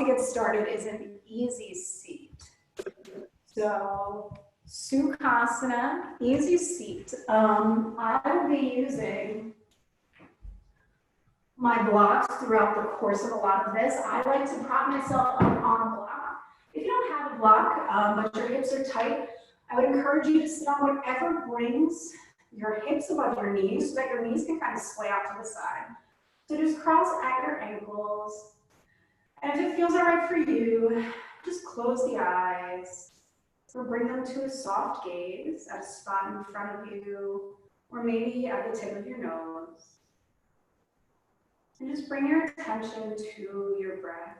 to get started is an easy seat. So Sukhasana, easy seat. I will be using my blocks throughout the course of a lot of this. I like to prop myself up on a block. If you don't have a block, but your hips are tight, I would encourage you to sit on whatever brings your hips above your knees so that your knees can kind of sway out to the side. So just cross at your ankles. And if it feels all right for you, just close the eyes or bring them to a soft gaze at a spot in front of you or maybe at the tip of your nose. And just bring your attention to your breath.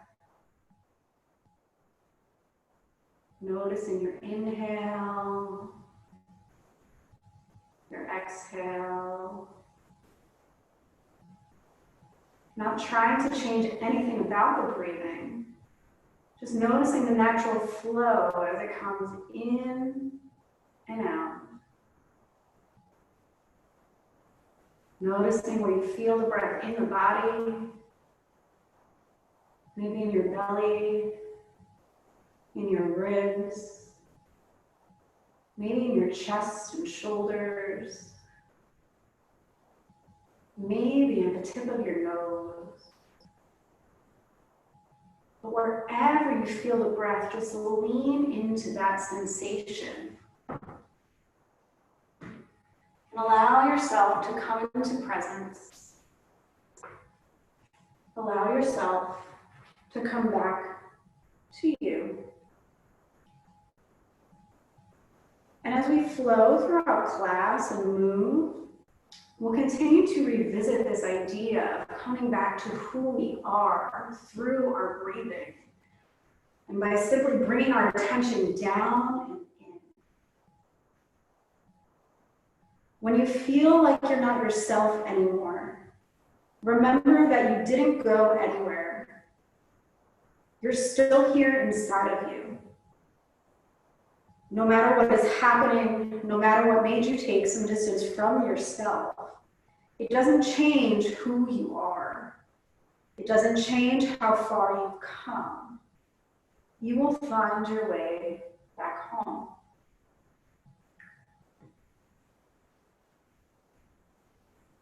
Noticing your inhale, your exhale. Not trying to change anything about the breathing. Just noticing the natural flow as it comes in and out. Noticing where you feel the breath in the body, maybe in your belly, in your ribs, maybe in your chest and shoulders, maybe at the tip of your nose. But wherever you feel the breath, just lean into that sensation. And allow yourself to come into presence. Allow yourself to come back to you. And as we flow through our class and move, we'll continue to revisit this idea of coming back to who we are through our breathing. And by simply bringing our attention down and in. When you feel like you're not yourself anymore, remember that you didn't go anywhere. You're still here inside of you. No matter what is happening, no matter what made you take some distance from yourself, it doesn't change who you are. It doesn't change how far you've come. You will find your way back home.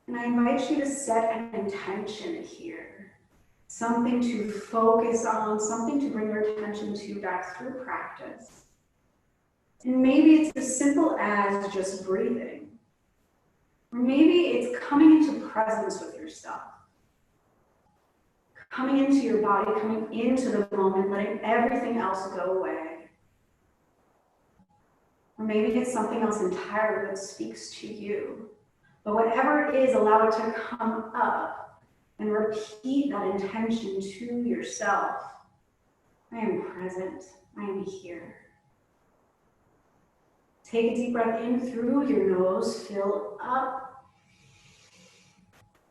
And I invite you to set an intention here. Something to focus on, something to bring your attention to back through practice. And maybe it's as simple as just breathing. Or maybe it's coming into presence with yourself. Coming into your body, coming into the moment, letting everything else go away. Or maybe it's something else entirely that speaks to you. But whatever it is, allow it to come up and repeat that intention to yourself. I am present. I am here. Take a deep breath in through your nose, fill up.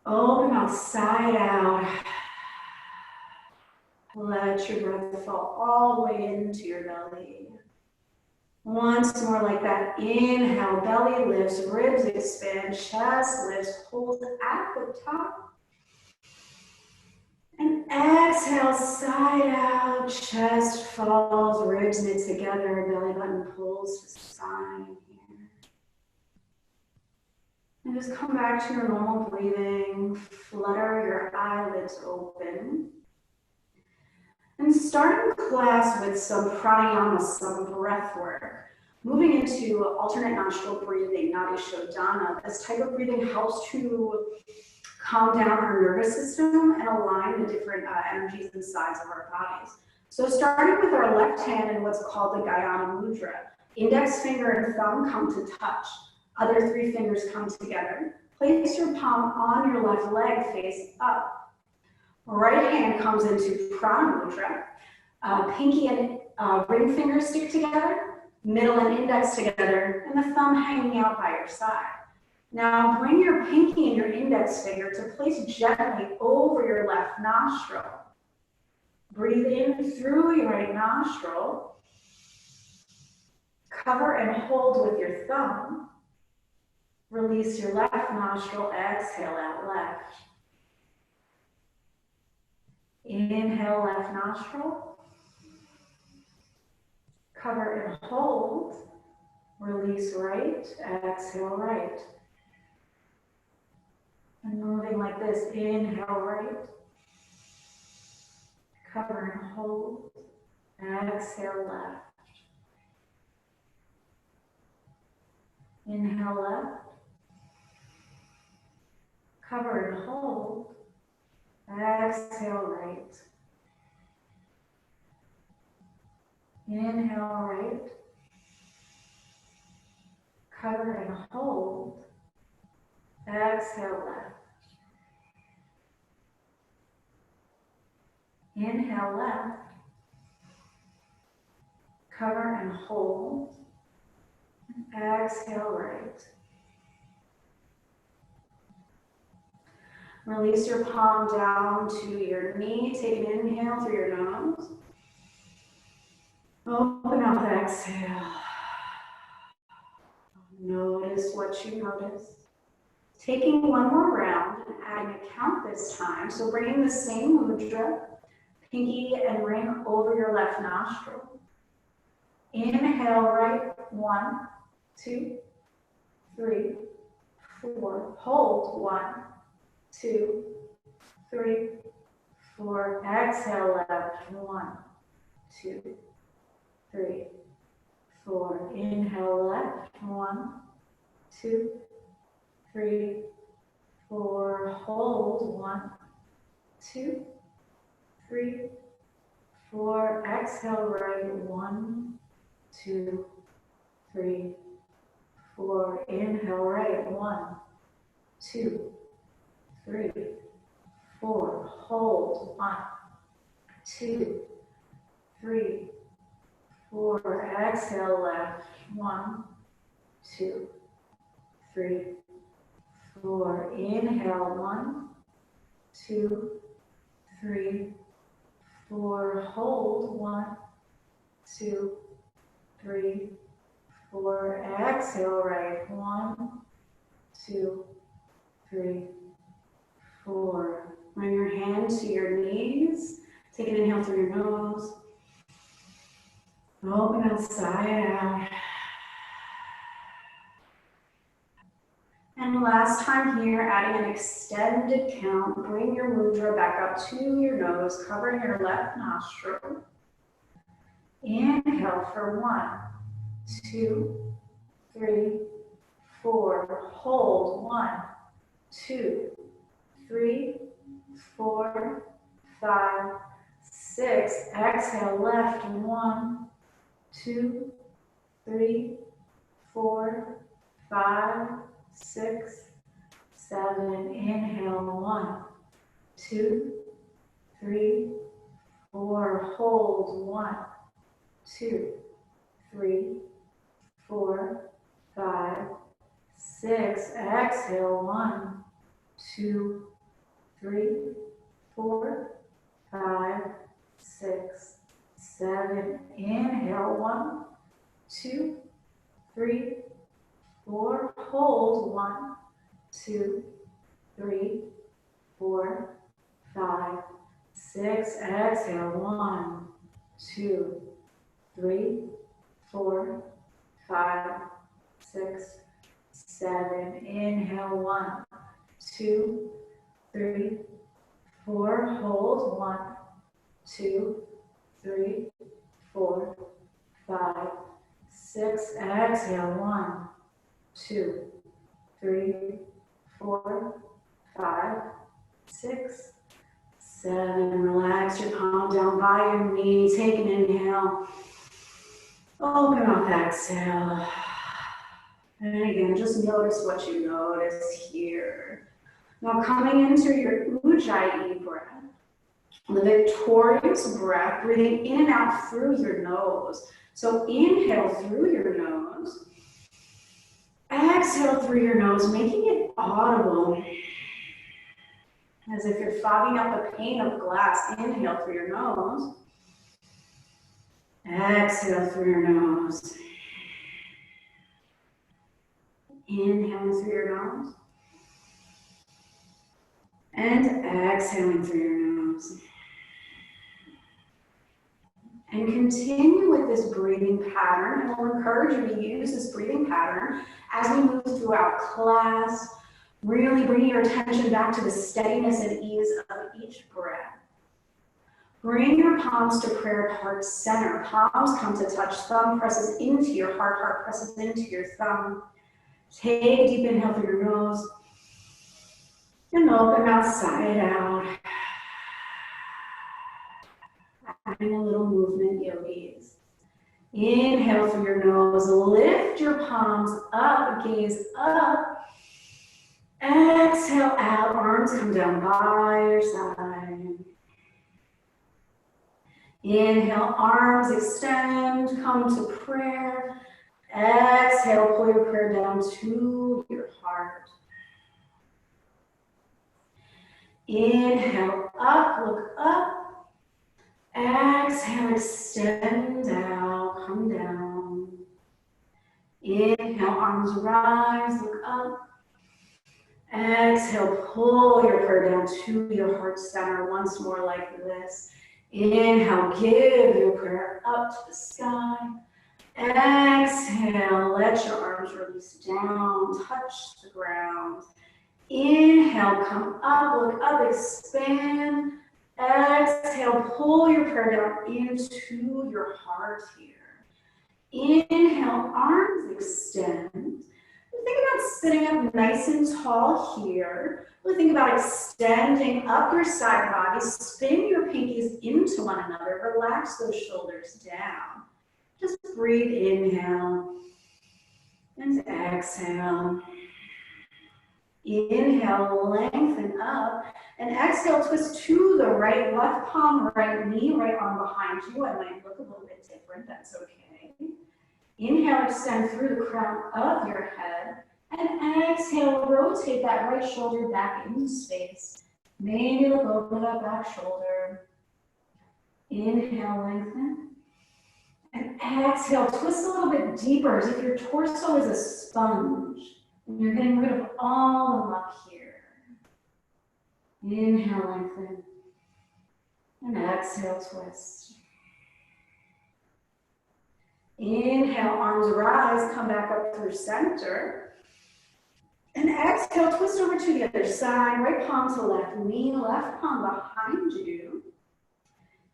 Open mouth, side out. Let your breath fall all the way into your belly. Once more like that. Inhale, belly lifts, ribs expand, chest lifts, hold at the top. And exhale, side out, chest falls, ribs knit together, belly button pulls to the side here. And just come back to your normal breathing, flutter your eyelids open. And starting class with some pranayama, some breath work. Moving into alternate nostril breathing, Nadi Shodhana. This type of breathing helps to calm down our nervous system and align the different energies and sides of our bodies. So starting with our left hand in what's called the Gayana Mudra. Index finger and thumb come to touch. Other three fingers come together. Place your palm on your left leg, face up. Right hand comes into Prana Mudra. Pinky and ring fingers stick together. Middle and index together. And the thumb hanging out by your side. Now bring your pinky and your index finger to place gently over your left nostril. Breathe in through your right nostril. Cover and hold with your thumb. Release your left nostril, exhale out left. Inhale, left nostril. Cover and hold. Release right. Exhale, right. And moving like this. Inhale, right. Cover and hold. Exhale, left. Inhale, left. Cover and hold. Exhale, right. Inhale, right. Cover and hold. Exhale, left. Inhale, left. Cover and hold. Exhale, right. Release your palm down to your knee. Take an inhale through your nose. Open up, exhale. Notice what you notice. Taking one more round and adding a count this time. So bringing the same mudra, pinky and ring over your left nostril. Inhale, right. 1, 2, 3, 4. Hold. 1, 2, 3, 4. Exhale, left. 1, 2, 3, 4. Inhale, left. 1, 2, 3, 4. Hold. 1, 2, 3, 4. Exhale, right. 1, 2, 3, 4. Inhale, right. 1, 2, 3, 4. Hold. 1, 2, 3, 4. Exhale, left. 1, 2, 3, 4. Inhale. 1, 2, 3, 4. Hold. 1, 2, 3, 4. Exhale, right. 1, 2, 3, 4. Bring your hand to your knees. Take an inhale through your nose. Open outside out. And last time here, adding an extended count. Bring your mudra back up to your nose, covering your left nostril. Inhale for 1, 2, 3, 4. Hold. 1, 2, 3, 4, 5, 6. Exhale, left. 1, 2, 3, 4, 5, 6, 7. Inhale. 1, 2, 3, 4. Hold. 1, 2, 3, 4, 5, 6. Exhale. 1, 2, 3, 4, 5, 6, 7. Inhale. 1, 2, 3, 4. Hold. 1, 2, 3, 4, 5, 6. Exhale. 1, 2, 3, 4, 5, 6, 7. Inhale. 1, 2, 3, 4. Hold. 1, 2, 3, 4, 5, 6. Exhale. 1, 2, 3, 4, 5, 6, 7. Relax your palm down by your knee. Take an inhale. Open up, exhale. And again, just notice what you notice here. Now coming into your Ujjayi breath, the victorious breath, breathing in and out through your nose. So inhale through your nose. Exhale through your nose, making it audible. As if you're fogging up a pane of glass. Inhale through your nose. Exhale through your nose. Inhaling through your nose. And exhaling through your nose. And continue with this breathing pattern, and we'll encourage you to use this breathing pattern as we move throughout class, really bringing your attention back to the steadiness and ease of each breath. Bring your palms to prayer heart center. Palms come to touch, thumb presses into your heart, heart presses into your thumb. Take a deep inhale through your nose, and open mouth side out. Adding a little movement, yogis. Inhale through your nose, lift your palms up, gaze up. Exhale out, arms come down by your side. Inhale, arms extend, come to prayer. Exhale, pull your prayer down to your heart. Inhale, up, look up. Exhale, extend out, come down. Inhale, arms rise, look up. Exhale, pull your prayer down to your heart center once more like this. Inhale, give your prayer up to the sky. Exhale, let your arms release down, touch the ground. Inhale, come up, look up, expand. Exhale, pull your prayer down into your heart here. Inhale, arms extend. Think about sitting up nice and tall here. We'll think about extending up your side body. Spin your pinkies into one another. Relax those shoulders down. Just breathe, inhale and exhale. Inhale, lengthen up. And exhale, twist to the right, left palm, right knee, right arm behind you. I might look a little bit different, that's okay. Inhale, extend through the crown of your head. And exhale, rotate that right shoulder back into space. Maybe look over that back shoulder. Inhale, lengthen. And exhale, twist a little bit deeper as if your torso is a sponge. And you're getting rid of all the muck here. Inhale, lengthen. And exhale, twist. Inhale, arms rise, come back up through center. And exhale, twist over to the other side, right palm to left knee, left palm behind you.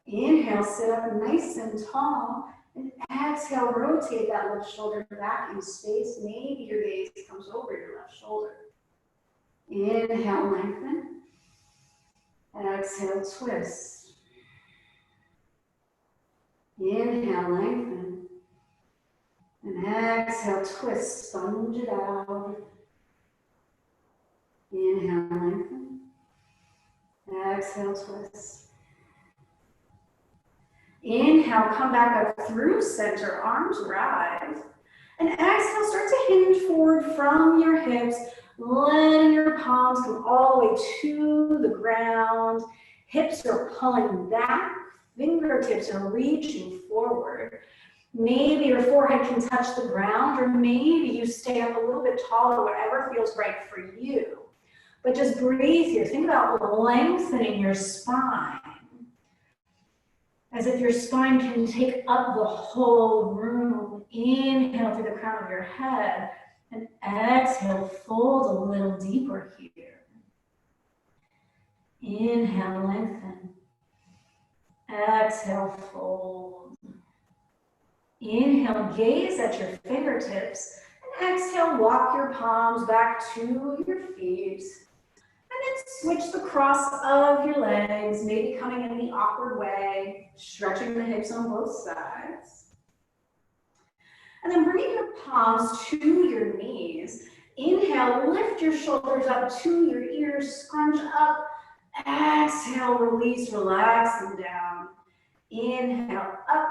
Inhale, sit up nice and tall. And exhale, rotate that left shoulder back in space. Maybe your gaze comes over your left shoulder. Inhale, lengthen. Exhale, twist. Inhale, lengthen. And exhale, twist, sponge it out. Inhale, lengthen. Exhale, twist. Inhale, come back up through center, arms rise. And exhale, start to hinge forward from your hips, letting your palms come all the way to the ground. Hips are pulling back, fingertips are reaching forward. Maybe your forehead can touch the ground, or maybe you stay up a little bit taller, whatever feels right for you. But just breathe here. Think about lengthening your spine, as if your spine can take up the whole room. Inhale through the crown of your head, and exhale, fold a little deeper here. Inhale, lengthen. Exhale, fold. Inhale, gaze at your fingertips, and exhale, walk your palms back to your feet. And then switch the cross of your legs, maybe coming in the awkward way, stretching the hips on both sides. And then bringing your palms to your knees. Inhale, lift your shoulders up to your ears, scrunch up. Exhale, release, relax them down. Inhale, up.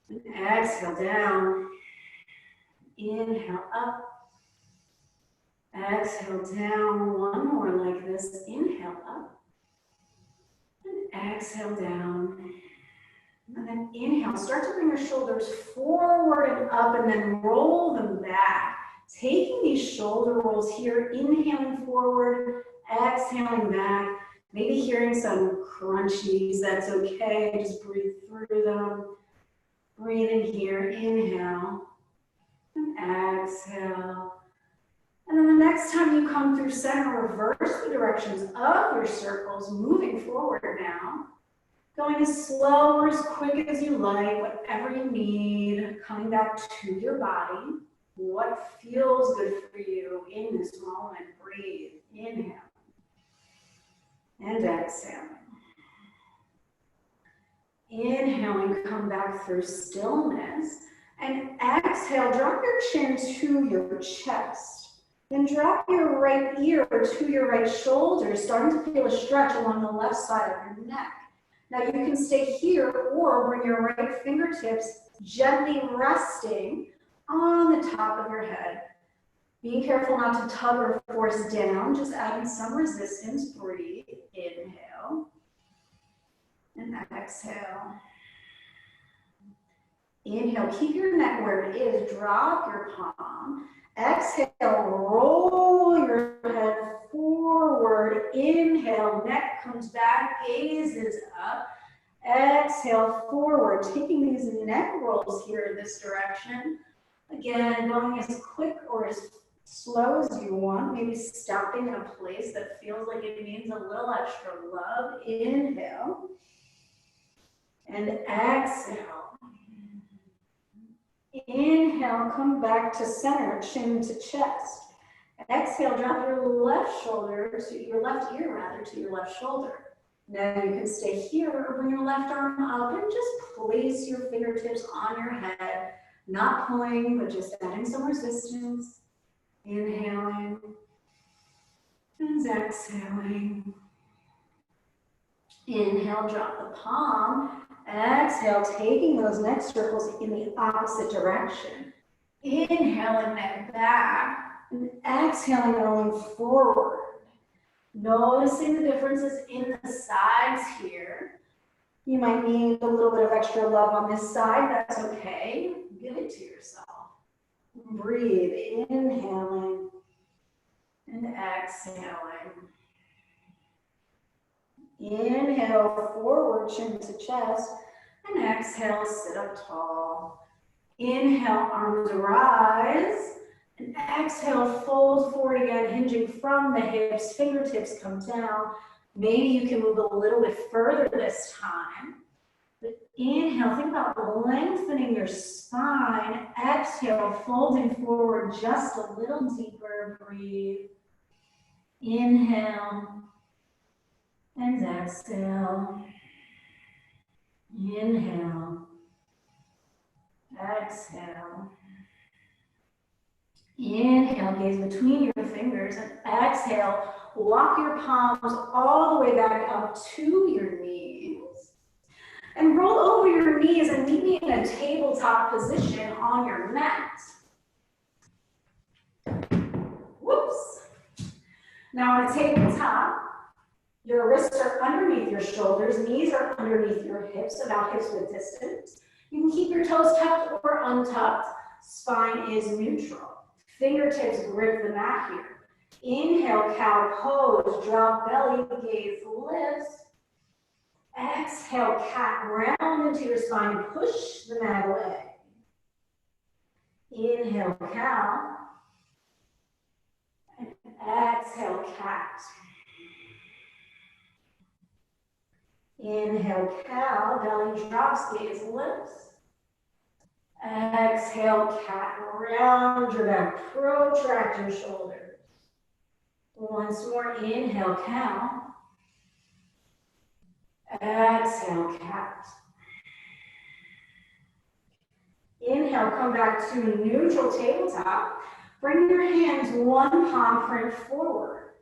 And exhale, down. Inhale, up. Exhale, down. One more like this. Inhale, up. And exhale, down. And then inhale. Start to bring your shoulders forward and up, and then roll them back. Taking these shoulder rolls here, inhaling forward, exhaling back. Maybe hearing some crunchies, that's okay. Just breathe through them. Breathe in here, inhale, and exhale. And then the next time you come through center, reverse the directions of your circles, moving forward now. Going as slow or as quick as you like, whatever you need, coming back to your body. What feels good for you in this moment? Breathe, inhale, and exhale. Inhaling, come back through stillness. And exhale, drop your chin to your chest. Then drop your right ear to your right shoulder, starting to feel a stretch along the left side of your neck. Now you can stay here or bring your right fingertips gently resting on the top of your head. Being careful not to tug or force down, just adding some resistance. Breathe, inhale, and exhale. Inhale, keep your neck where it is, drop your palm. Exhale, roll your head forward. Inhale, neck comes back, gazes up. Exhale, forward, taking these neck rolls here in this direction. Again, going as quick or as slow as you want, maybe stopping in a place that feels like it needs a little extra love. Inhale, and exhale. Inhale, come back to center, chin to chest. Exhale, drop your left shoulder to your left ear, rather, to your left shoulder. Now you can stay here or bring your left arm up and just place your fingertips on your head, not pulling, but just adding some resistance. Inhaling and exhaling. Inhale, drop the palm. Exhale, taking those neck circles in the opposite direction. Inhaling neck back and exhaling, rolling forward. Noticing the differences in the sides here. You might need a little bit of extra love on this side. That's okay. Give it to yourself. Breathe, inhaling and exhaling. Inhale, forward, chin to chest, and exhale, sit up tall. Inhale, arms rise, and exhale, fold forward again, hinging from the hips, fingertips come down. Maybe you can move a little bit further this time. But inhale, think about lengthening your spine. Exhale, folding forward just a little deeper. Breathe. Inhale. And exhale. Inhale. Exhale. Inhale, gaze between your fingers, and exhale, walk your palms all the way back up to your knees. And roll over your knees and meet me in a tabletop position on your mat. Whoops. Now on a tabletop, your wrists are underneath your shoulders, knees are underneath your hips, about hips width distance. You can keep your toes tucked or untucked. Spine is neutral. Fingertips grip the mat here. Inhale, cow pose, drop belly, gaze lifts. Exhale, cat round into your spine, push the mat away. Inhale, cow. And exhale, cat. Inhale, cow, belly drops, gaze lifts. Exhale, cat, round your back, protract your shoulders. Once more, inhale, cow. Exhale, cat. Inhale, come back to neutral tabletop. Bring your hands one palm print forward.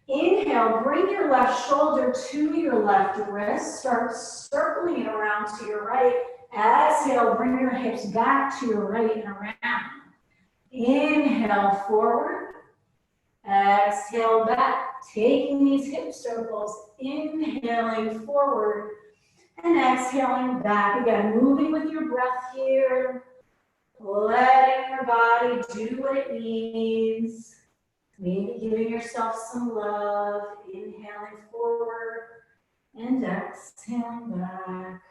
Inhale, bring your left shoulder to your left wrist. Start circling it around to your right. Exhale, bring your hips back to your right and around. Inhale, forward. Exhale, back. Taking these hip circles, inhaling forward and exhaling back. Again, moving with your breath here. Letting your body do what it needs. Maybe giving yourself some love, inhaling forward and exhaling back.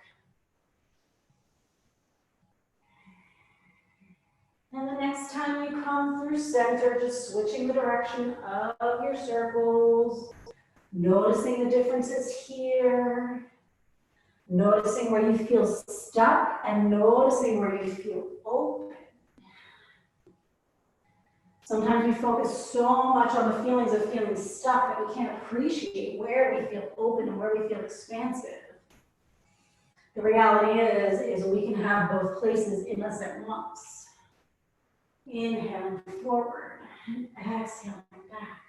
And the next time you come through center, just switching the direction of your circles, noticing the differences here, noticing where you feel stuck and noticing where you feel open. Sometimes we focus so much on the feelings of feeling stuck that we can't appreciate where we feel open and where we feel expansive. The reality is we can have both places in us at once. Inhaling forward, exhaling back.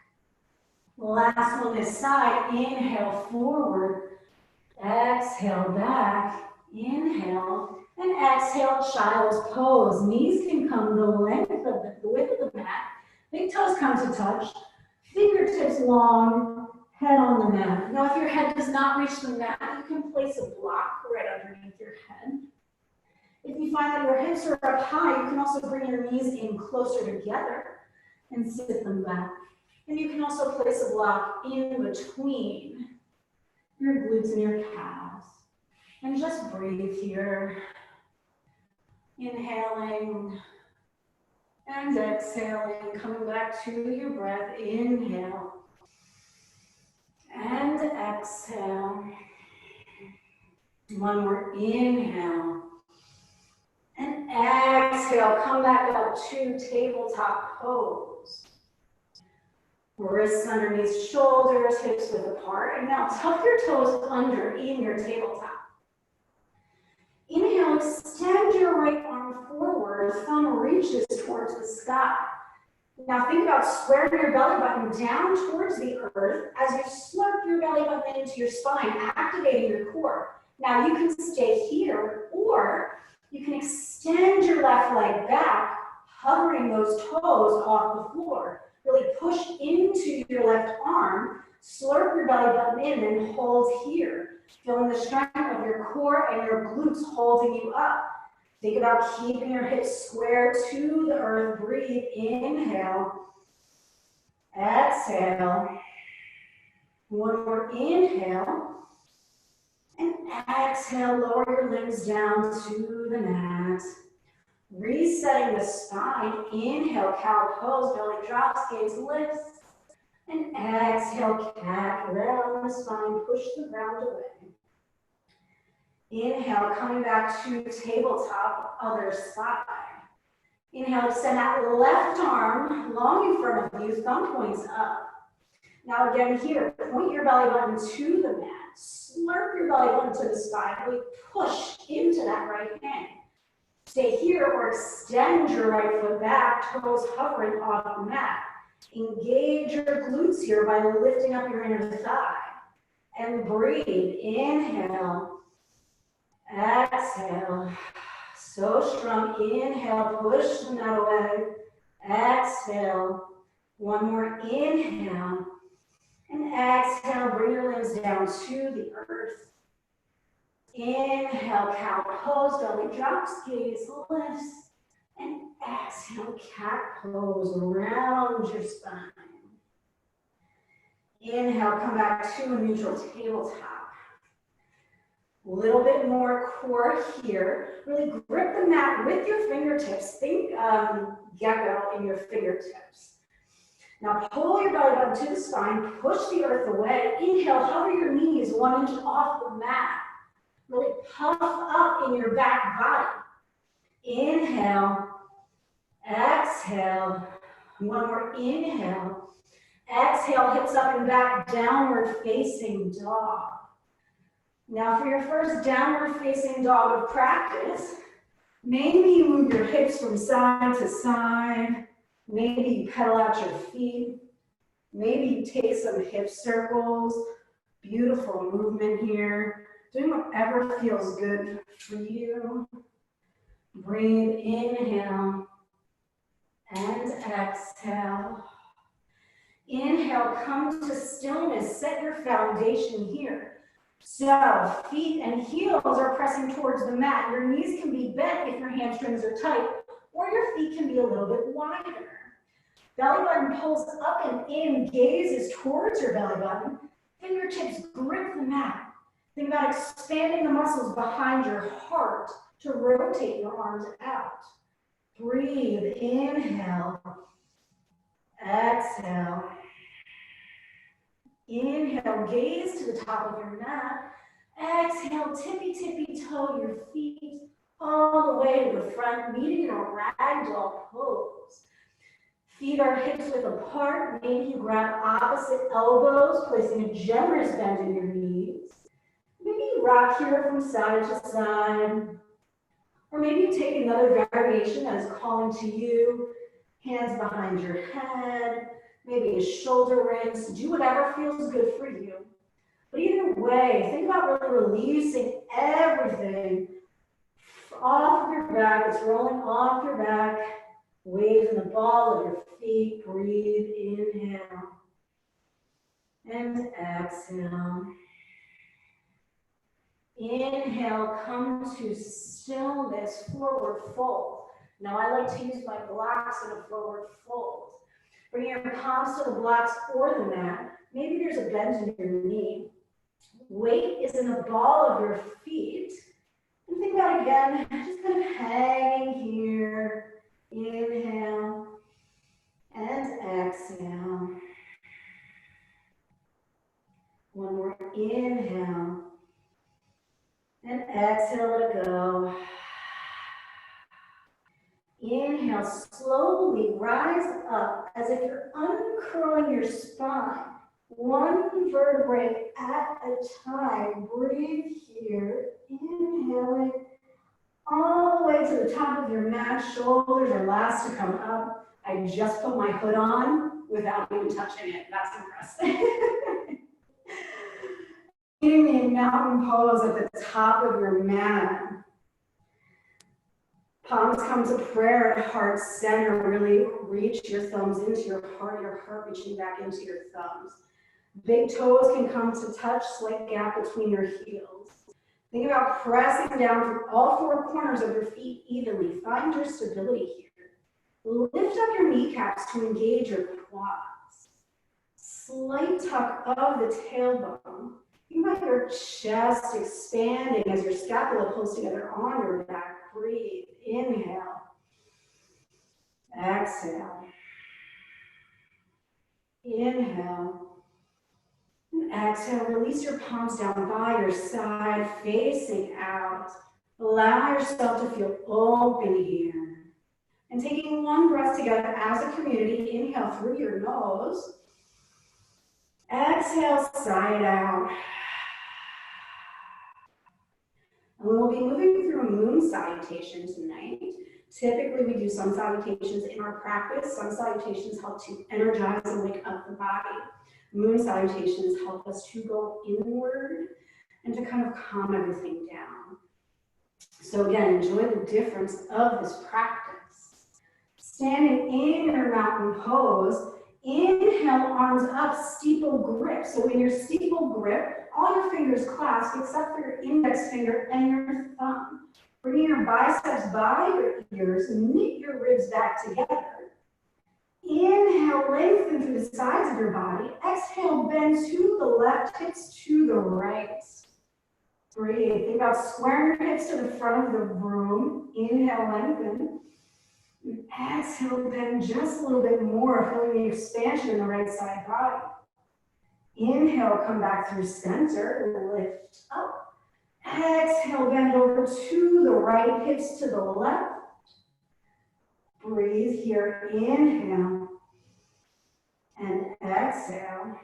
Last one this side, inhale forward, exhale back, inhale, and exhale, child's pose. Knees can come the length of the width of the mat. Big toes come to touch, fingertips long, head on the mat. Now, if your head does not reach the mat, you can place a block right underneath your head. If you find that your hips are up high, you can also bring your knees in closer together and sit them back. And you can also place a block in between your glutes and your calves. And just breathe here. Inhaling and exhaling, coming back to your breath. Inhale and exhale. One more inhale. And exhale, come back up to tabletop pose. Wrists underneath shoulders, hips width apart. And now tuck your toes under in your tabletop. Inhale, extend your right arm forward, thumb reaches towards the sky. Now think about squaring your belly button down towards the earth as you slurp your belly button into your spine, activating your core. Now you can stay here, or you can extend your left leg back, hovering those toes off the floor. Really push into your left arm, slurp your belly button in, and hold here. Feeling the strength of your core and your glutes holding you up. Think about keeping your hips square to the earth. Breathe, inhale, exhale. One more inhale, and exhale, lower your limbs down to the mat. Resetting the spine, inhale, cow pose, belly drops, gaze lifts. And exhale, cat, round the spine, push the ground away. Inhale, coming back to tabletop, other side. Inhale, extend that left arm long in front of you, thumb points up. Now again here, point your belly button to the mat, slurp your belly button to the spine, really push into that right hand. Stay here or extend your right foot back, toes hovering off the mat. Engage your glutes here by lifting up your inner thigh. And breathe. Inhale. Exhale. So strong. Inhale. Push the mat away. Exhale. One more. Inhale. And exhale. Bring your limbs down to the earth. Inhale. Cow pose. Belly drops. Gaze lifts. And exhale, cat pose around your spine. Inhale, come back to a neutral tabletop. A little bit more core here. Really grip the mat with your fingertips. Think gecko in your fingertips. Now pull your belly button to the spine, push the earth away. Inhale, hover your knees 1 inch off the mat. Really puff up in your back body. Inhale. Exhale. One more inhale. Exhale, hips up and back, downward facing dog. Now for your first downward facing dog of practice, maybe you move your hips from side to side. Maybe you pedal out your feet. Maybe you take some hip circles. Beautiful movement here. Doing whatever feels good for you. Breathe, inhale. And exhale. Inhale, come to stillness. Set your foundation here. So feet and heels are pressing towards the mat. Your knees can be bent if your hamstrings are tight, or your feet can be a little bit wider. Belly button pulls up and in, gaze is towards your belly button. Fingertips grip the mat. Think about expanding the muscles behind your heart to rotate your arms out. Breathe, inhale, exhale. Inhale, gaze to the top of your mat. Exhale, tippy toe your feet all the way to the front, meeting in a ragdoll pose. Feet are hips width apart. Maybe you grab opposite elbows, placing a generous bend in your knees. Maybe you rock here from side to side. Or maybe you take another variation that is calling to you. Hands behind your head, maybe a shoulder rinse. Do whatever feels good for you. But either way, think about really releasing everything off of your back. It's rolling off your back. Waves in the ball of your feet. Breathe, inhale. And exhale. Inhale, come to stillness, forward fold. Now I like to use my blocks in a forward fold. Bring your palms to the blocks or the mat. Maybe there's a bend in your knee. Weight is in the ball of your feet. And think about it again, just kind of hanging here. Inhale and exhale. One more inhale. And exhale, let it go. Inhale, slowly rise up as if you're uncurling your spine. One vertebrae at a time. Breathe here. Inhaling all the way to the top of your mat. Shoulders are last to come up. I just put my hood on without even touching it. That's impressive. Meeting the mountain pose at the top of your mat. Palms come to prayer at heart center. Really reach your thumbs into your heart reaching back into your thumbs. Big toes can come to touch, slight gap between your heels. Think about pressing down through all four corners of your feet evenly. Find your stability here. Lift up your kneecaps to engage your quads. Slight tuck of the tailbone. Think about your chest expanding as your scapula pulls together on your back. Breathe. Inhale. Exhale. Inhale. And exhale. Release your palms down by your side, facing out. Allow yourself to feel open here. And taking one breath together as a community, inhale through your nose. Exhale, side out. And we'll be moving through a moon salutation tonight. Typically, we do sun salutations in our practice. Sun salutations help to energize and wake up the body. Moon salutations help us to go inward and to kind of calm everything down. So again, enjoy the difference of this practice. Standing in your mountain pose, inhale, arms up, steeple grip. So in your steeple grip, all your fingers clasp except for your index finger and your thumb. Bringing your biceps by your ears, knit your ribs back together. Inhale, lengthen through the sides of your body. Exhale, bend to the left, hips to the right. Breathe. Think about squaring your hips to the front of the room. Inhale, lengthen. Exhale, bend just a little bit more, feeling the expansion in the right side body. Inhale, come back through center, lift up. Exhale, bend over to the right, hips to the left. Breathe here, inhale, and exhale.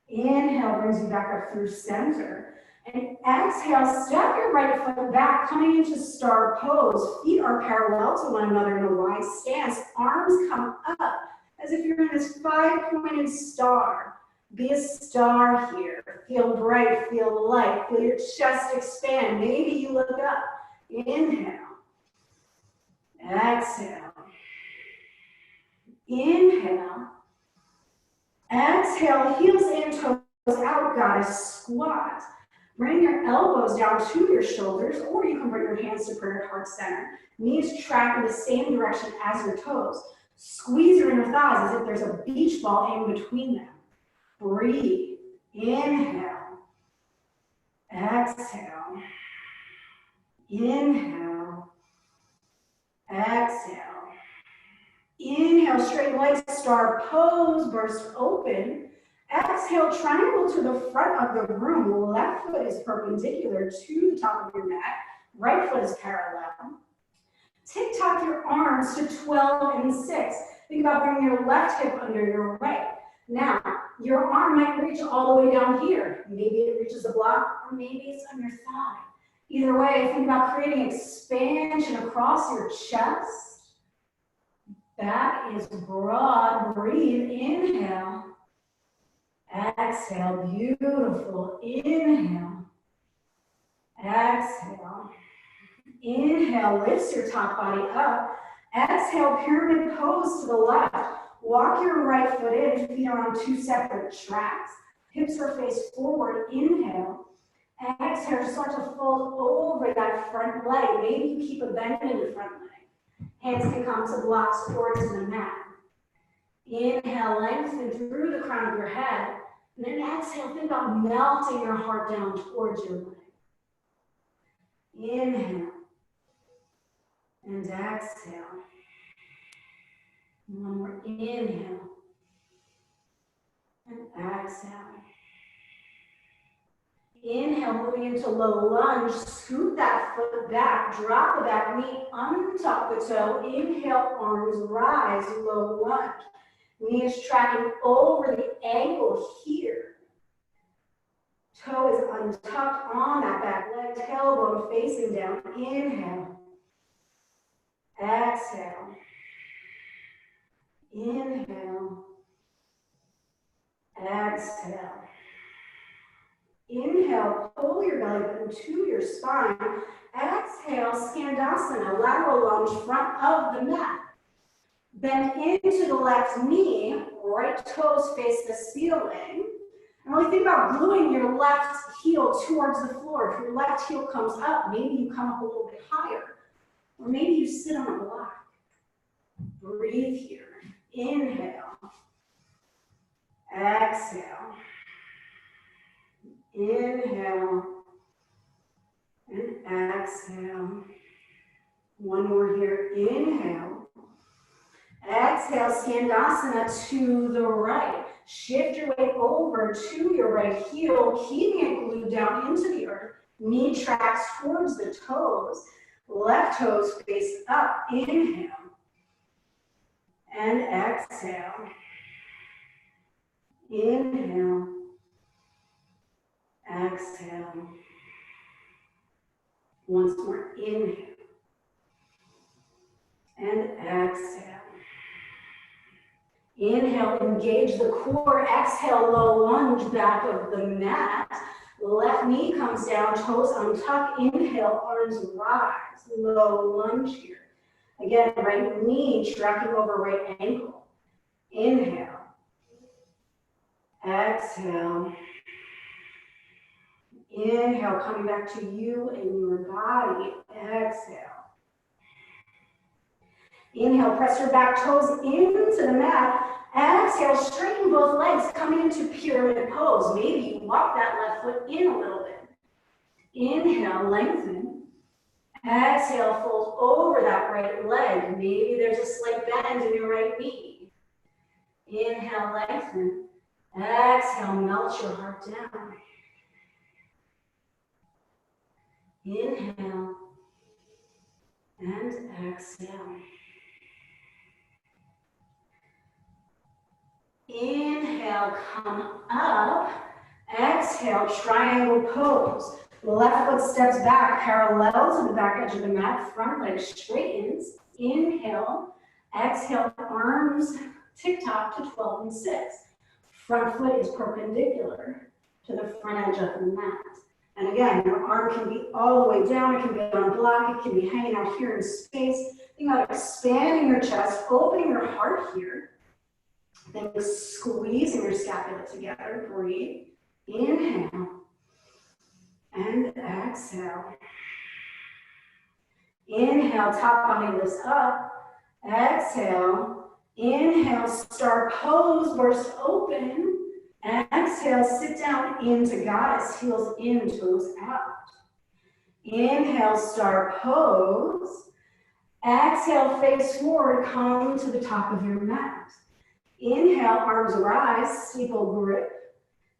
Inhale brings you back up through center. And exhale, step your right foot back, coming into star pose. Feet are parallel to one another in a wide stance. Arms come up as if you're in this five-pointed star. Be a star here. Feel bright, feel light, feel your chest expand. Maybe you look up. Inhale. Exhale. Inhale. Exhale, heels in, toes out, goddess squat. Bring your elbows down to your shoulders, or you can bring your hands to prayer at heart center. Knees track in the same direction as your toes. Squeeze your inner thighs as if there's a beach ball in between them. Breathe. Inhale. Exhale. Inhale. Exhale. Inhale, straight legs, star pose, burst open. Exhale, triangle to the front of the room. Left foot is perpendicular to the top of your mat. Right foot is parallel. Tick-tock your arms to 12 and 6. Think about bringing your left hip under your right. Now, your arm might reach all the way down here. Maybe it reaches the block, or maybe it's on your thigh. Either way, think about creating expansion across your chest. Back is broad. Breathe. Inhale. Exhale. Beautiful. Inhale. Exhale. Inhale. Lifts your top body up. Exhale. Pyramid pose to the left. Walk your right foot in. Feet are on two separate tracks. Hips are faced forward. Inhale. Exhale. Start to fold over that front leg. Maybe you keep a bend in the front leg. Hands can come to blocks or to the mat. Inhale, lengthen through the crown of your head. And then exhale, think about melting your heart down towards your leg. Inhale. And exhale. One more. Inhale. And exhale. Inhale, moving into low lunge, scoot that foot back, drop the back knee, untuck the toe, inhale, arms rise, low lunge. Knees tracking over the ankle here. Toe is untucked on that back leg, tailbone facing down, inhale. Exhale. Inhale. Exhale. Inhale, pull your belly button to your spine. Exhale, Skandasana, lateral lunge, front of the mat. Bend into the left knee, right toes face the ceiling. And really think about gluing your left heel towards the floor. If your left heel comes up, maybe you come up a little bit higher. Or maybe you sit on a block. Breathe here. Inhale. Exhale. Inhale and exhale. One more here. Inhale. Exhale, Skandasana to the right. Shift your weight over to your right heel, keeping it glued down into the earth. Knee tracks towards the toes. Left toes face up. Inhale. And exhale. Inhale. Exhale. Once more, inhale. And exhale. Inhale, engage the core. Exhale, low lunge, back of the mat. Left knee comes down, toes untuck. Inhale, arms rise. Low lunge here. Again, right knee tracking over right ankle. Inhale. Exhale. Inhale, coming back to you and your body. Exhale. Inhale, press your back toes into the mat. Exhale, straighten both legs, coming into pyramid pose. Maybe you walk that left foot in a little bit. Inhale, lengthen. Exhale, fold over that right leg. Maybe there's a slight bend in your right knee. Inhale, lengthen. Exhale, melt your heart down. Inhale and exhale. Inhale, come up. Exhale, triangle pose. Left foot steps back, parallel to the back edge of the mat. Front leg straightens. Inhale. Exhale, arms tick-tock to 12 and 6. Front foot is perpendicular to the front edge of the mat. And again, your arm can be all the way down, it can be on a block, it can be hanging out here in space. Think about expanding your chest, opening your heart here. Then squeezing your scapula together. Breathe. Inhale. And exhale. Inhale, top body lifts up. Exhale, Inhale, star pose, burst open. Exhale, sit down into goddess, heels in, toes out. Inhale, star pose. Exhale, face forward, come to the top of your mat. Inhale, arms rise, steeple grip.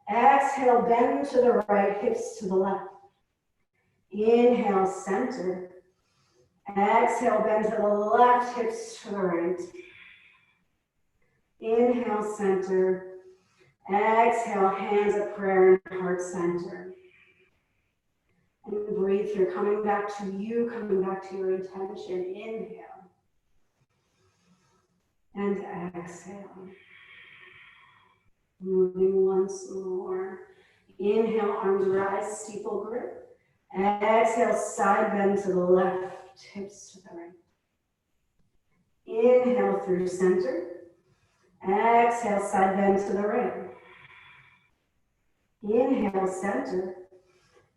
Exhale, bend to the right, hips to the left. Inhale, center. Exhale, bend to the left, hips to the right. Inhale, center. Exhale, hands of prayer and heart center. And breathe here, coming back to you, coming back to your intention. Inhale. And exhale. Moving once more. Inhale, arms rise, steeple grip. Exhale, side bend to the left, hips to the right. Inhale through center. Exhale, side bend to the right. Inhale, center.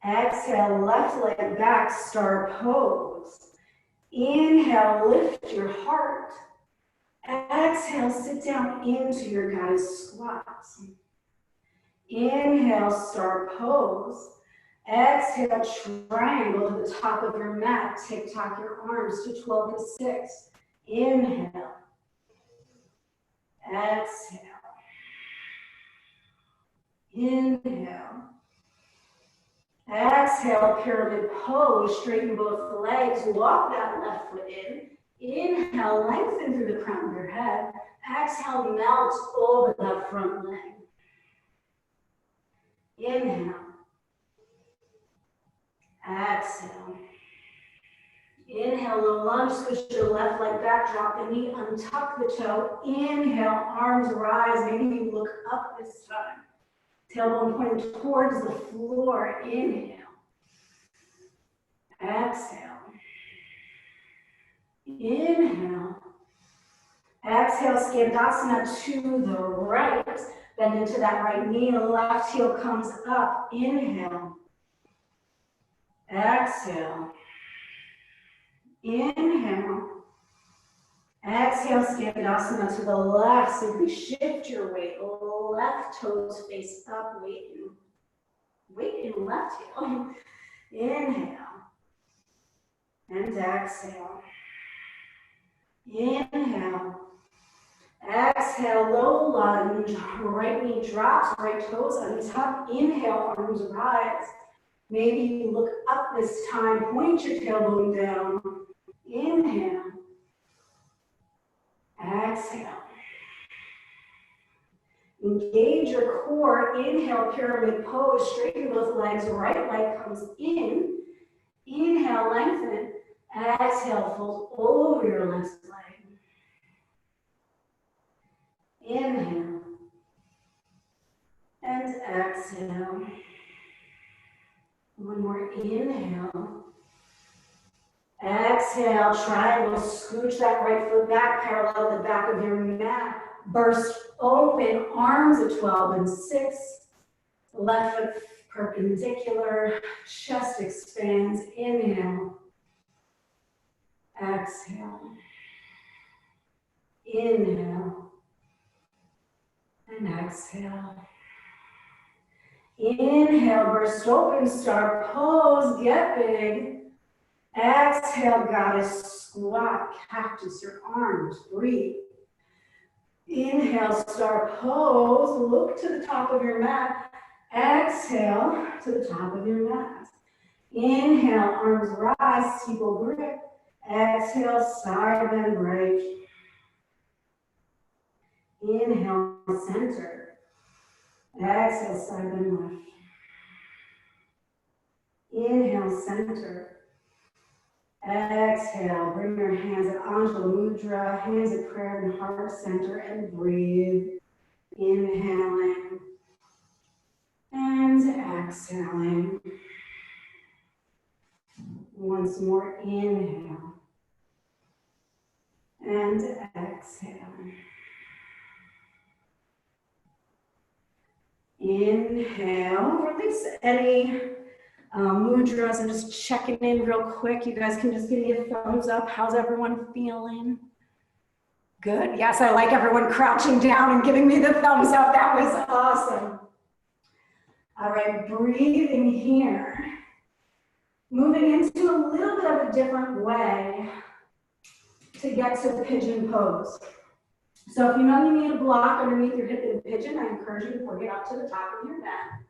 Exhale, left leg back, star pose. Inhale, lift your heart. Exhale, sit down into your goddess squats. Inhale, star pose. Exhale, triangle to the top of your mat. Tick-tock your arms to 12 to 6. Inhale. Exhale. Inhale. Exhale, pyramid pose. Straighten both legs. Walk that left foot in. Inhale, lengthen through the crown of your head. Exhale, melt over that front leg. Inhale. Exhale. Inhale, little lunge, squish your left leg back, drop the knee, untuck the toe. Inhale, arms rise. Maybe you look up this time. Tailbone pointing towards the floor. Inhale. Exhale. Inhale. Exhale, Skandasana to the right. Bend into that right knee. Left heel comes up. Inhale. Exhale. Inhale. Exhale, Skandasana to the left. Simply shift your weight. Left toes face up. Weight in left heel. Inhale. And exhale. Inhale. Exhale, low lunge. Right knee drops, right toes untuck. Inhale, arms rise. Maybe you look up this time. Point your tailbone down. Inhale. Exhale. Engage your core. Inhale, pyramid pose. Straighten both legs. Right leg comes in. Inhale, lengthen. Exhale, fold over your left leg. Inhale. And exhale. One more inhale. Exhale, triangle, scooch that right foot back, parallel the back of your mat. Burst open, arms at 12 and 6. Left foot perpendicular, chest expands. Inhale. Exhale. Inhale. And exhale. Inhale, burst open, star pose, get big. Exhale, goddess squat, cactus your arms, breathe. Inhale, star pose, look to the top of your mat. Exhale to the top of your mat. Inhale, arms rise, steeple grip. Exhale, side bend break. Inhale, center. Exhale, side bend left. Inhale, center. Exhale, bring your hands at Anjali Mudra, hands at prayer and heart center, and breathe. Inhaling and exhaling. Once more, inhale and exhale. Inhale, release any mudras. I'm just checking in real quick. You guys can just give me a thumbs up. How's everyone feeling? Good. Yes, I like everyone crouching down and giving me the thumbs up. That was awesome. All right, breathing here. Moving into a little bit of a different way to get to pigeon pose. So if you know you need a block underneath your hip in pigeon, I encourage you to bring it up to the top of your mat.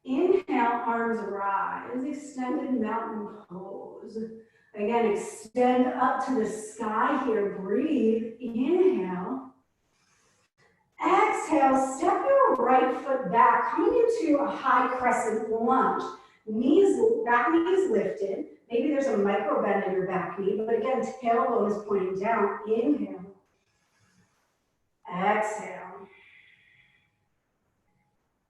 Inhale, arms rise, extended mountain pose. Again, extend up to the sky here, breathe, inhale. Exhale, step your right foot back, coming into a high crescent lunge. Back knees lifted. Maybe there's a micro bend in your back knee, but again, tailbone is pointing down. Inhale. Exhale.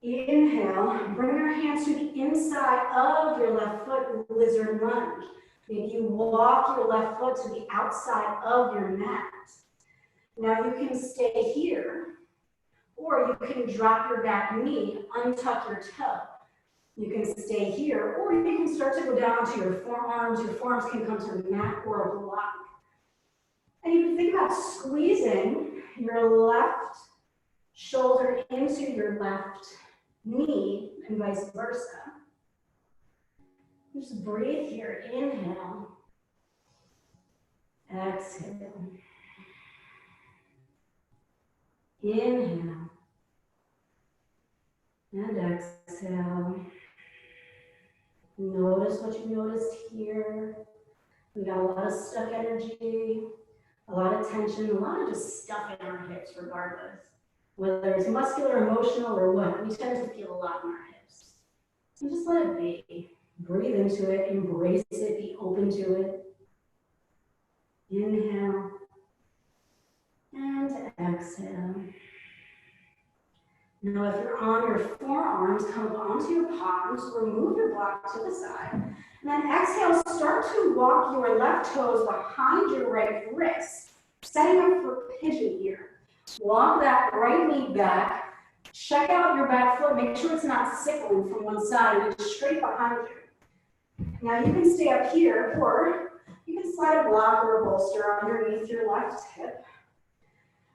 Inhale, bring your hands to the inside of your left foot, lizard lunge. Maybe you walk your left foot to the outside of your mat. Now you can stay here, or you can drop your back knee, untuck your toe. You can stay here, or you can start to go down to your forearms. Your forearms can come to the mat or a block. And you can think about squeezing your left shoulder into your left knee and vice versa. Just breathe here. Inhale. Exhale. Inhale. And exhale. Notice what you noticed here. We got a lot of stuck energy, a lot of tension, a lot of just stuff in our hips regardless. Whether it's muscular, emotional, or what, we tend to feel a lot in our hips. So just let it be. Breathe into it, embrace it, be open to it. Inhale and exhale. Now if you're on your forearms, come up onto your palms, remove your block to the side. And then exhale, start to walk your left toes behind your right wrist, setting up for pigeon here. Walk that right knee back, check out your back foot, make sure it's not sickling from one side and it's straight behind you. Now you can stay up here, or you can slide a block or a bolster underneath your left hip.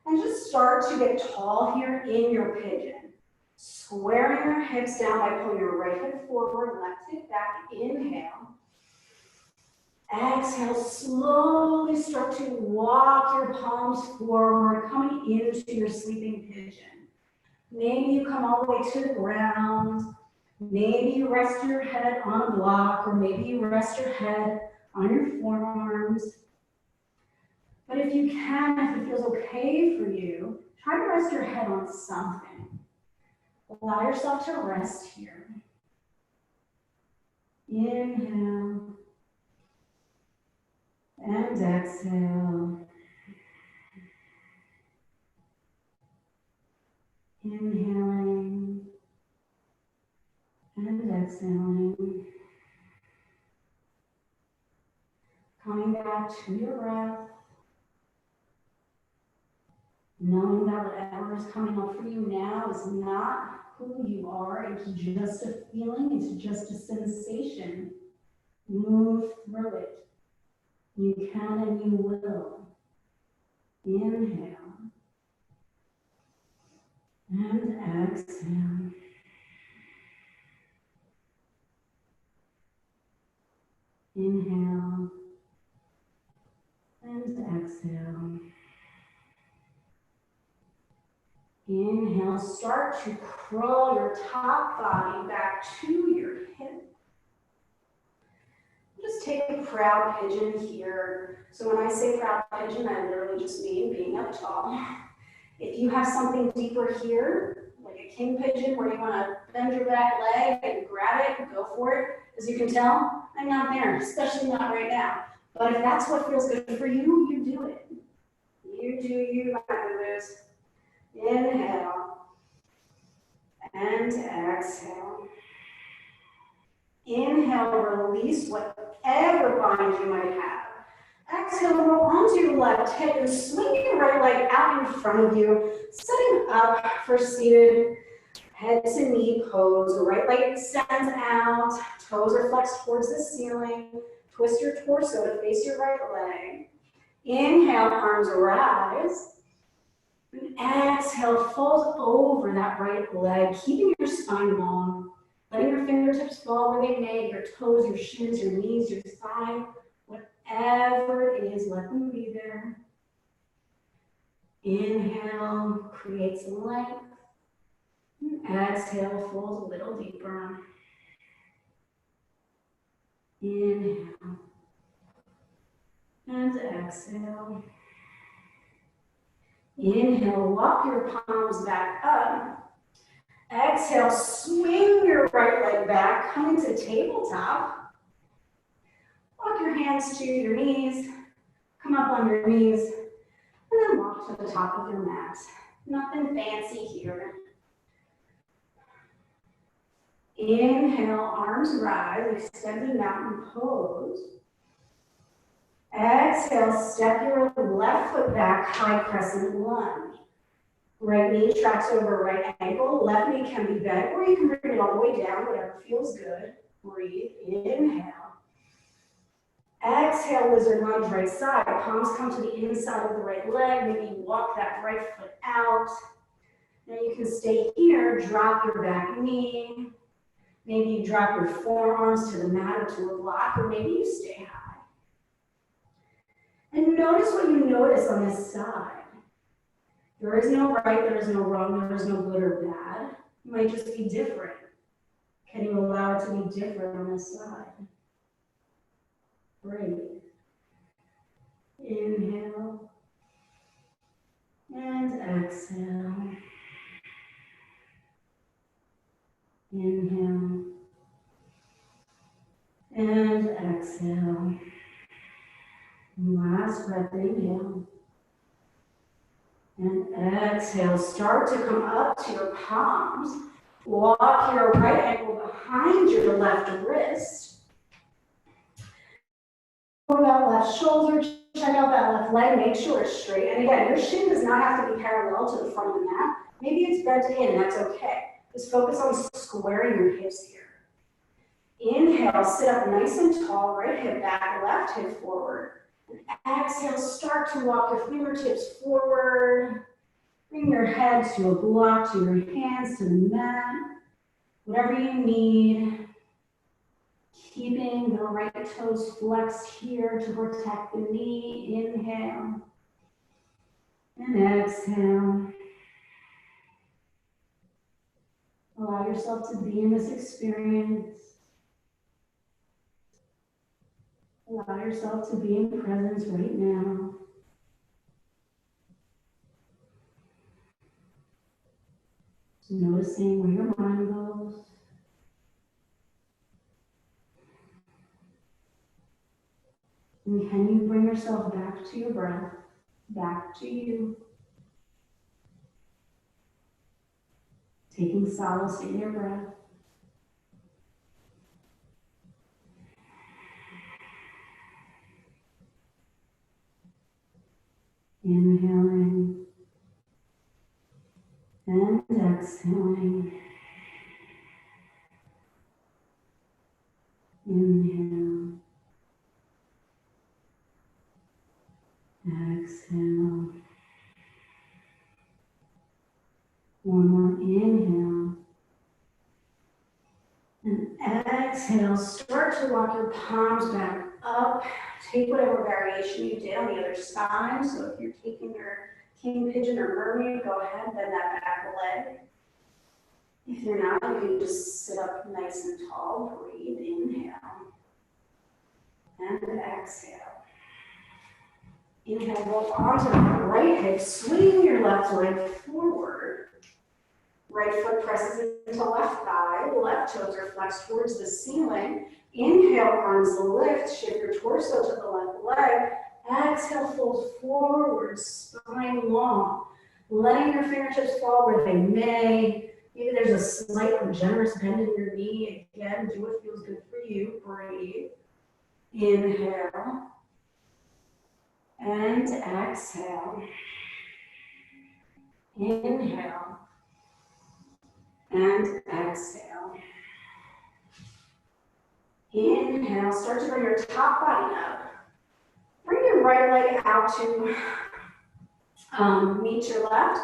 And just start to get tall here in your pigeon. Squaring your hips down by pulling your right hip forward, left hip back, inhale. Exhale, slowly start to walk your palms forward, coming into your sleeping pigeon. Maybe you come all the way to the ground. Maybe you rest your head on a block, or maybe you rest your head on your forearms. But if you can, if it feels okay for you, try to rest your head on something. Allow yourself to rest here. Inhale. And exhale. Inhaling. And exhaling. Coming back to your breath. Knowing that whatever is coming up for you now is not who you are. It's just a feeling. It's just a sensation. Move through it. You can and you will. Inhale. And exhale. Inhale. And exhale. Inhale, start to crawl your top body back to your hip. Just take a proud pigeon here. So when I say proud pigeon, I literally just mean being up tall. If you have something deeper here, like a king pigeon where you want to bend your back leg and grab it, go for it. As you can tell, I'm not there, especially not right now. But if that's what feels good for you, you do it. You do you, my boo-boos. Inhale and exhale. Inhale, release whatever bind you might have. Exhale, roll onto your left hip and swing your right leg out in front of you, setting up for seated head to knee pose. Right leg extends out, toes are flexed towards the ceiling. Twist your torso to face your right leg. Inhale, arms rise. And exhale, fold over that right leg, keeping your spine long, letting your fingertips fall where they may, your toes, your shins, your knees, your thigh, whatever it is, let them be there. Inhale, creates length. And exhale, fold a little deeper. Inhale. And exhale. Inhale, walk your palms back up. Exhale, swing your right leg back, come into tabletop. Walk your hands to your knees, come up on your knees, and then walk to the top of your mat. Nothing fancy here. Inhale, arms rise, extended mountain pose. Exhale, step your left foot back, high crescent lunge. Right knee tracks over right ankle, left knee can be bent, or you can bring it all the way down, whatever feels good. Breathe, inhale. Exhale, lizard lunge, right side. Palms come to the inside of the right leg. Maybe you walk that right foot out. Now you can stay here, drop your back knee. Maybe you drop your forearms to the mat or to a block, or maybe you stay high. And notice what you notice on this side. There is no right, there is no wrong, there is no good or bad. It might just be different. Can you allow it to be different on this side? Breathe. Inhale. And exhale. Inhale. And exhale. Last breath, inhale. And exhale, start to come up to your palms. Walk your right ankle behind your left wrist. Pull that left shoulder, check out that left leg, make sure it's straight. And again, your shin does not have to be parallel to the front of the mat. Maybe it's bent in, that's okay. Just focus on squaring your hips here. Inhale, sit up nice and tall, right hip back, left hip forward. And exhale, start to walk your fingertips forward. Bring your head to a block, to your hands, to the mat. Whatever you need. Keeping the right toes flexed here to protect the knee. Inhale. And exhale. Allow yourself to be in this experience. Allow yourself to be in presence right now. Just noticing where your mind goes. And can you bring yourself back to your breath, back to you? Taking solace in your breath. Inhaling and exhaling. Inhale. Exhale. One more inhale. And exhale. Start to walk your palms back up. Take whatever variation you did on the other side. So if you're taking your king pigeon or mermaid, go ahead, bend that back leg. If you're not, you can just sit up nice and tall. Breathe, inhale. And exhale. Inhale, roll onto the right hip, swing your left leg forward. Right foot presses into left thigh, left toes are flexed towards the ceiling. Inhale, arms lift, shift your torso to the left leg. Exhale, fold forward, spine long. Letting your fingertips fall where they may. Maybe there's a slight or generous bend in your knee. Again, do what feels good for you. Breathe. Inhale. And exhale. Inhale. And exhale. Inhale, start to bring your top body up. Bring your right leg out to meet your left.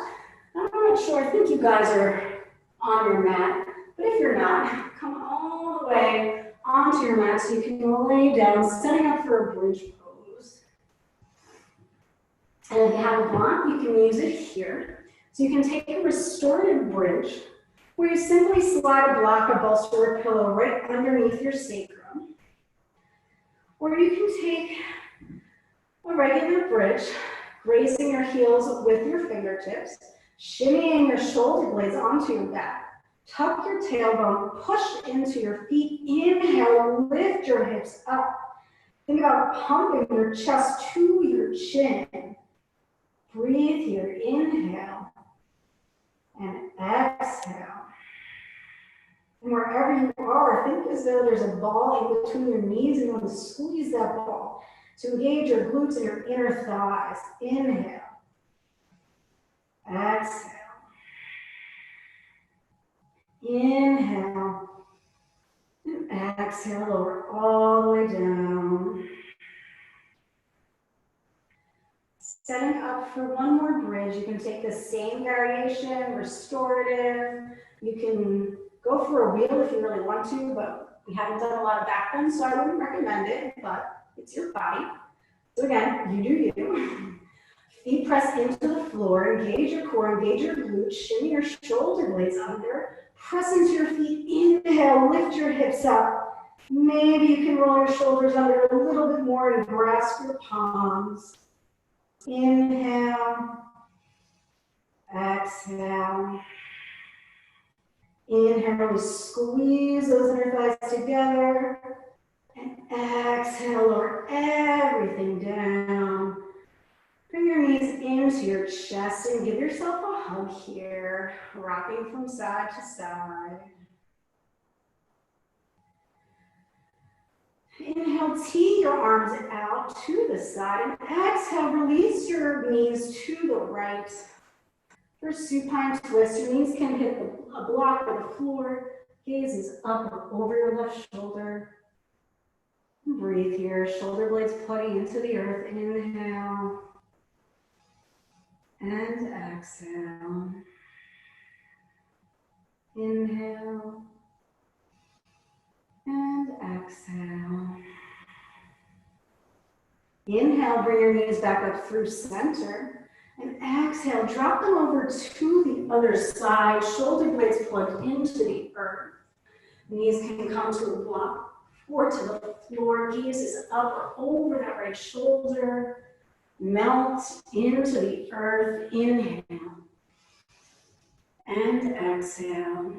I'm not sure, I think you guys are on your mat, but if you're not, come all the way onto your mat so you can lay down, setting up for a bridge pose. And if you have a block, you can use it here. So you can take a restorative bridge where you simply slide a block, a bolster, or a pillow right underneath your sacrum. Or you can take a regular bridge, grazing your heels with your fingertips, shimmying your shoulder blades onto your back. Tuck your tailbone, push into your feet. Inhale, lift your hips up. Think about pumping your chest to your chin. Breathe here, inhale and exhale. And wherever you are, think as though there's a ball in between your knees and you want to squeeze that ball to engage your glutes and your inner thighs. Inhale, exhale. Inhale and exhale, lower all the way down. Setting up for one more bridge, you can take the same variation, restorative. You can go for a wheel if you really want to, but we haven't done a lot of back bends, so I wouldn't recommend it, but it's your body. So again, you do you. Feet press into the floor, engage your core, engage your glutes, shimmy your shoulder blades under, press into your feet, inhale, lift your hips up. Maybe you can roll your shoulders under a little bit more and grasp your palms. Inhale, exhale. Inhale, squeeze those inner thighs together. And exhale, lower everything down. Bring your knees into your chest and give yourself a hug here, rocking from side to side. Inhale, tee your arms out to the side, and exhale, release your knees to the right. For supine twist, your knees can hit a block or the floor, gaze is up or over your left shoulder. Breathe here, shoulder blades plugging into the earth, inhale, and exhale. Inhale, and exhale. Inhale, bring your knees back up through center. And exhale, drop them over to the other side. Shoulder blades plugged into the earth. Knees can come to a block or to the floor. Gaze is up or over that right shoulder. Melt into the earth. Inhale. And exhale.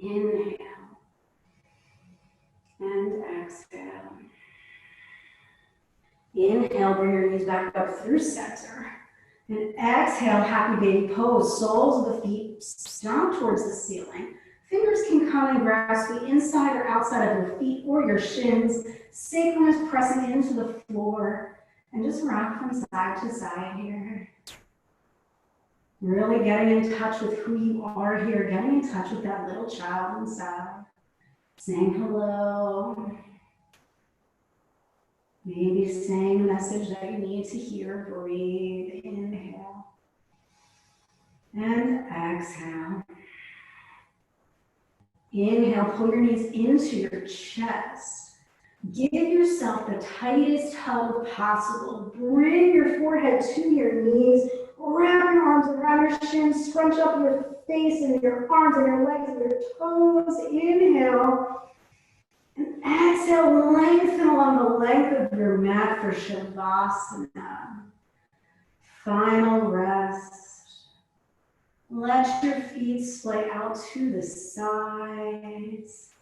Inhale. And exhale. Inhale, bring your knees back up through center. And exhale, happy baby pose. Soles of the feet down towards the ceiling. Fingers can come and grasp the inside or outside of your feet or your shins. Sacrum is pressing into the floor. And just rock from side to side here. Really getting in touch with who you are here. Getting in touch with that little child inside. Saying hello. Maybe saying a message that you need to hear. Breathe, inhale, and exhale. Inhale, pull your knees into your chest. Give yourself the tightest hug possible. Bring your forehead to your knees. Wrap your arms around your shins. Scrunch up your face and your arms and your legs and your toes. Inhale. And exhale, lengthen along the length of your mat for Shavasana. Final rest. Let your feet splay out to the sides.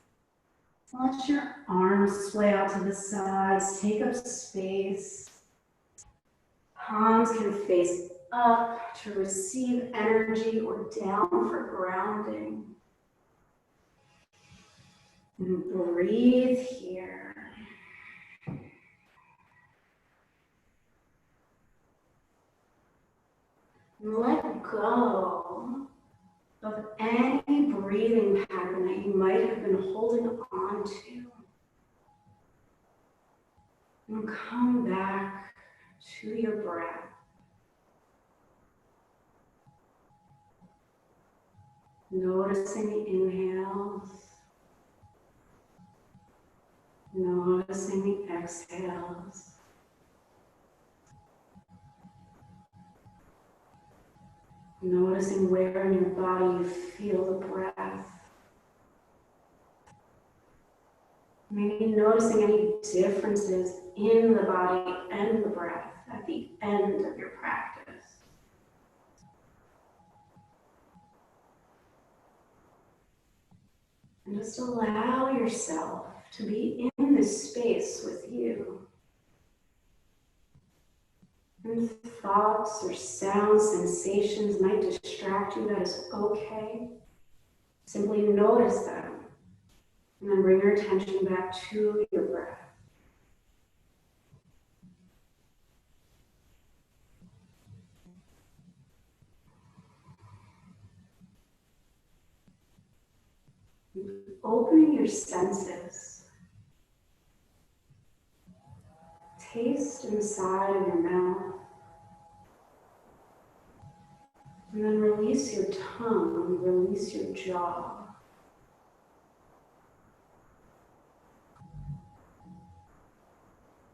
Let your arms splay out to the sides. Take up space. Palms can face up to receive energy or down for grounding. And breathe here. And let go of any breathing pattern that you might have been holding on to. And come back to your breath. Noticing the inhales. Noticing the exhales. Noticing where in your body you feel the breath. Maybe noticing any differences in the body and the breath at the end of your practice. And just allow yourself to be in this space with you. And thoughts or sounds, sensations might distract you. That is okay. Simply notice them. And then bring your attention back to your breath. Opening your senses. Taste inside of your mouth. And then release your tongue, release your jaw.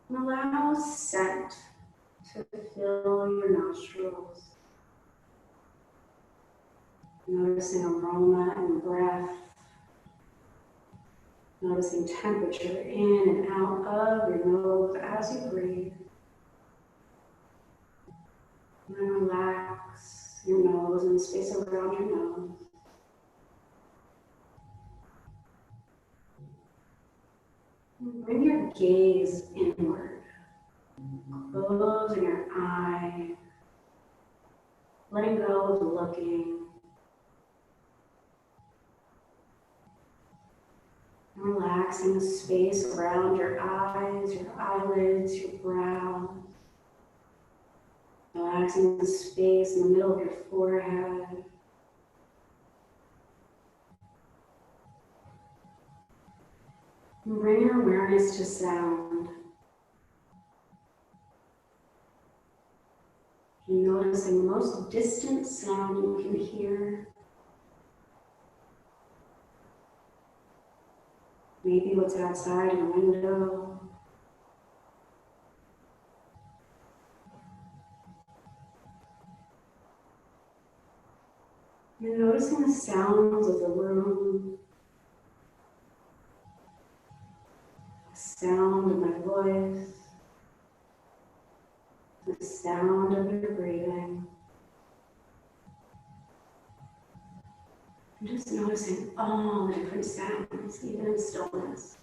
And allow scent to fill your nostrils. Noticing aroma and breath. Noticing temperature in and out of your nose as you breathe. And then relax your nose and the space around your nose. And bring your gaze inward. Closing your eye. Letting go of looking. Relaxing the space around your eyes, your eyelids, your brows. Relaxing the space in the middle of your forehead. And bring your awareness to sound. Noticing the most distant sound you can hear. Maybe what's outside your window. You're noticing the sounds of the room. The sound of my voice. The sound of your breathing. I'm just noticing all the different sounds, even in stillness.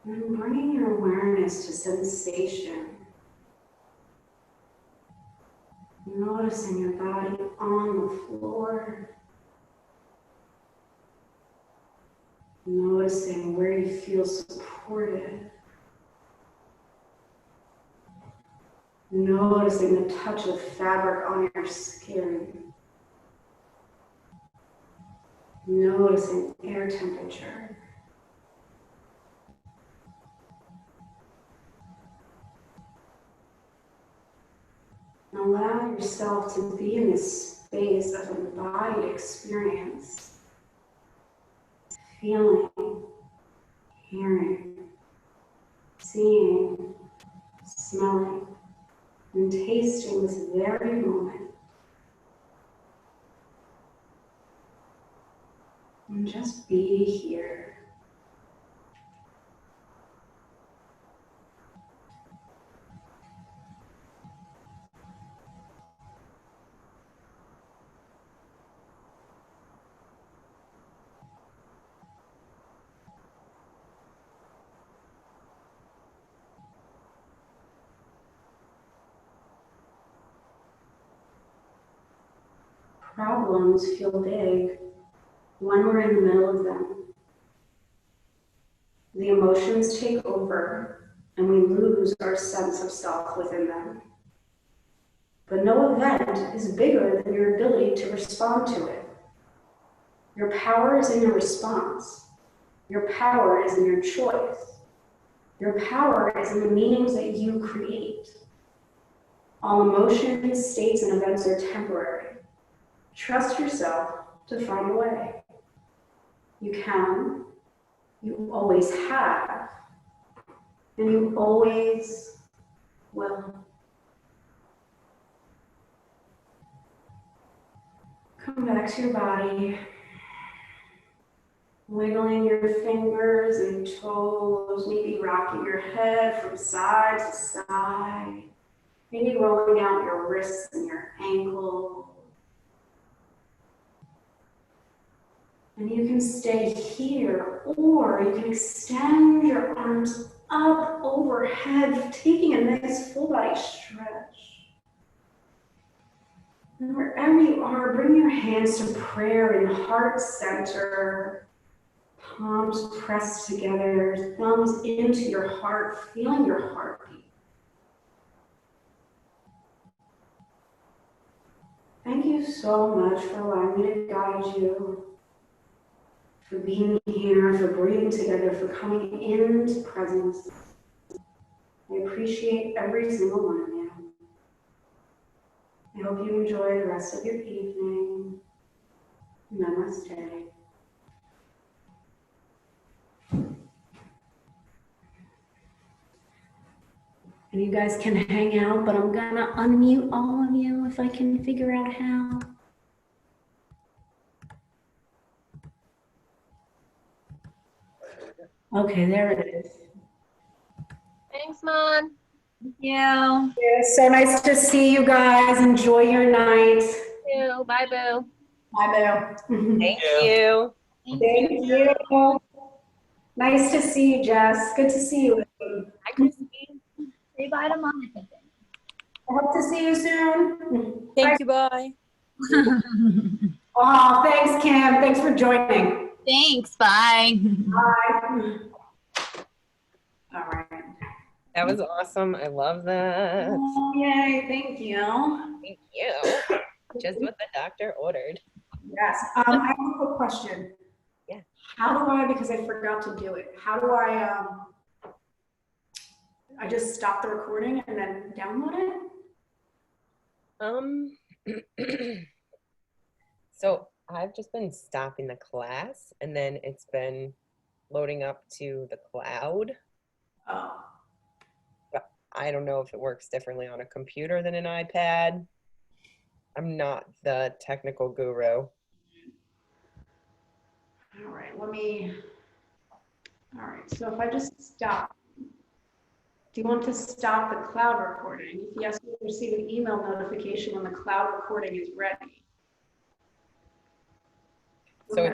And bringing your awareness to sensation. Noticing your body on the floor. Noticing where you feel supported. Noticing the touch of fabric on your skin. Noticing air temperature. And allow yourself to be in this space of embodied experience. Feeling, hearing, seeing, smelling, and tasting this very moment. And just be here. Problems feel big when we're in the middle of them. The emotions take over and we lose our sense of self within them. But no event is bigger than your ability to respond to it. Your power is in your response. Your power is in your choice. Your power is in the meanings that you create. All emotions, states, and events are temporary. Trust yourself to find a way. You can, you always have, and you always will. Come back to your body, wiggling your fingers and toes, maybe rocking your head from side to side, maybe rolling out your wrists and your ankles. And you can stay here, or you can extend your arms up overhead, taking a nice full body stretch. And wherever you are, bring your hands to prayer in heart center, palms pressed together, thumbs into your heart, feeling your heartbeat. Thank you so much for allowing me to guide you, for being here, for breathing together, for coming into presence. I appreciate every single one of you. I hope you enjoy the rest of your evening. Namaste. And you guys can hang out, but I'm gonna unmute all of you if I can figure out how. Okay, there it is. Thanks, Mon. Thank you. It's so nice to see you guys. Enjoy your night. You. Bye, Boo. Bye, Boo. Thank you. Thank you. Nice to see you, Jess. Good to see you. Hi, Christine. Say bye to Monica. I hope to see you soon. Thank you, bye. Oh, thanks, Kim. Thanks for joining. Thanks. Bye. Bye. All right. That was awesome. I love that. Oh, yay. Thank you. Thank you. Just what the doctor ordered. Yes. I have a quick question. Yeah. How do I, because I forgot to do it, how do I just stop the recording and then download it? So I've just been stopping the class and then it's been loading up to the cloud. Oh. But I don't know if it works differently on a computer than an iPad. I'm not the technical guru. All right, all right, so if I just stop, do you want to stop the cloud recording? If yes, you'll receive an email notification when the cloud recording is ready. So